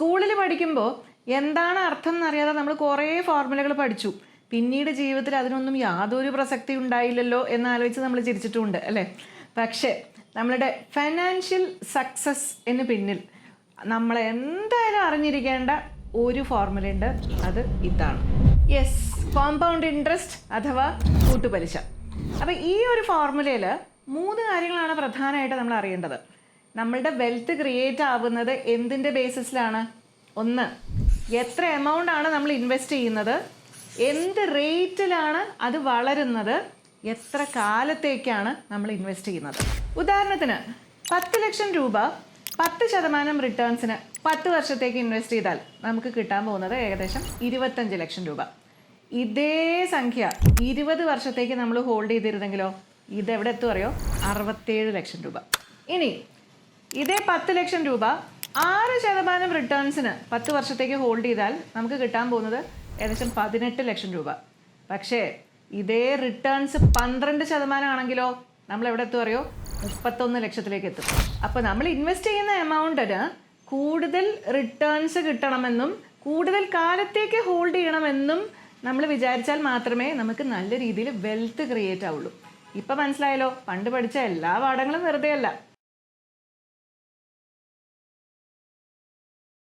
സ്കൂളിൽ പഠിക്കുമ്പോൾ എന്താണ് അർത്ഥം എന്നറിയാതെ നമ്മൾ കുറേ ഫോർമുലകൾ പഠിച്ചു. പിന്നീട് ജീവിതത്തിൽ അതിനൊന്നും യാതൊരു പ്രസക്തി ഉണ്ടായില്ലല്ലോ എന്നാലോചിച്ച് നമ്മൾ ചിരിച്ചിട്ടുമുണ്ട് അല്ലേ? പക്ഷേ നമ്മളുടെ ഫൈനാൻഷ്യൽ സക്സസ് എന്ന് പിന്നിൽ നമ്മൾ എന്തായാലും അറിഞ്ഞിരിക്കേണ്ട ഒരു ഫോർമുലയുണ്ട്. അത് ഇതാണ്. യെസ്, കോമ്പൗണ്ട് ഇൻട്രസ്റ്റ് അഥവാ കൂട്ടുപലിശ. അപ്പോൾ ഈ ഒരു ഫോർമുലയിൽ 3 കാര്യങ്ങളാണ് പ്രധാനമായിട്ട് നമ്മൾ അറിയേണ്ടത്. നമ്മളുടെ വെൽത്ത് ക്രിയേറ്റ് ആവുന്നത് എന്തിൻ്റെ ബേസിസിലാണ്? 1, എത്ര എമൗണ്ട് ആണ് നമ്മൾ ഇൻവെസ്റ്റ് ചെയ്യുന്നത്, എന്ത് റേറ്റിലാണ് അത് വളരുന്നത്, എത്ര കാലത്തേക്കാണ് നമ്മൾ ഇൻവെസ്റ്റ് ചെയ്യുന്നത്. ഉദാഹരണത്തിന് 10 ലക്ഷം രൂപ 10% റിട്ടേൺസിന് 10 വർഷത്തേക്ക് ഇൻവെസ്റ്റ് ചെയ്താൽ നമുക്ക് കിട്ടാൻ പോകുന്നത് ഏകദേശം 25 ലക്ഷം രൂപ. ഇതേ സംഖ്യ 20 വർഷത്തേക്ക് നമ്മൾ ഹോൾഡ് ചെയ്തിരുന്നെങ്കിലോ ഇതെവിടെ എത്തും അറിയോ? 67 ലക്ഷം രൂപ. ഇനി ഇതേ 10 ലക്ഷം രൂപ 6% റിട്ടേൺസിന് 10 വർഷത്തേക്ക് ഹോൾഡ് ചെയ്താൽ നമുക്ക് കിട്ടാൻ പോകുന്നത് ഏകദേശം 18 ലക്ഷം രൂപ. പക്ഷേ ഇതേ റിട്ടേൺസ് 12% ആണെങ്കിലോ നമ്മൾ എവിടെ എത്തും അറിയോ? 31 ലക്ഷത്തിലേക്ക് എത്തും. അപ്പോൾ നമ്മൾ ഇൻവെസ്റ്റ് ചെയ്യുന്ന എമൗണ്ടിന് കൂടുതൽ റിട്ടേൺസ് കിട്ടണമെന്നും കൂടുതൽ കാലത്തേക്ക് ഹോൾഡ് ചെയ്യണമെന്നും നമ്മൾ വിചാരിച്ചാൽ മാത്രമേ നമുക്ക് നല്ല രീതിയിൽ വെൽത്ത് ക്രിയേറ്റ് ആവുള്ളൂ. ഇപ്പം മനസ്സിലായല്ലോ, പണ്ട് പഠിച്ച എല്ലാ പാഠങ്ങളും വെറുതെ അല്ല.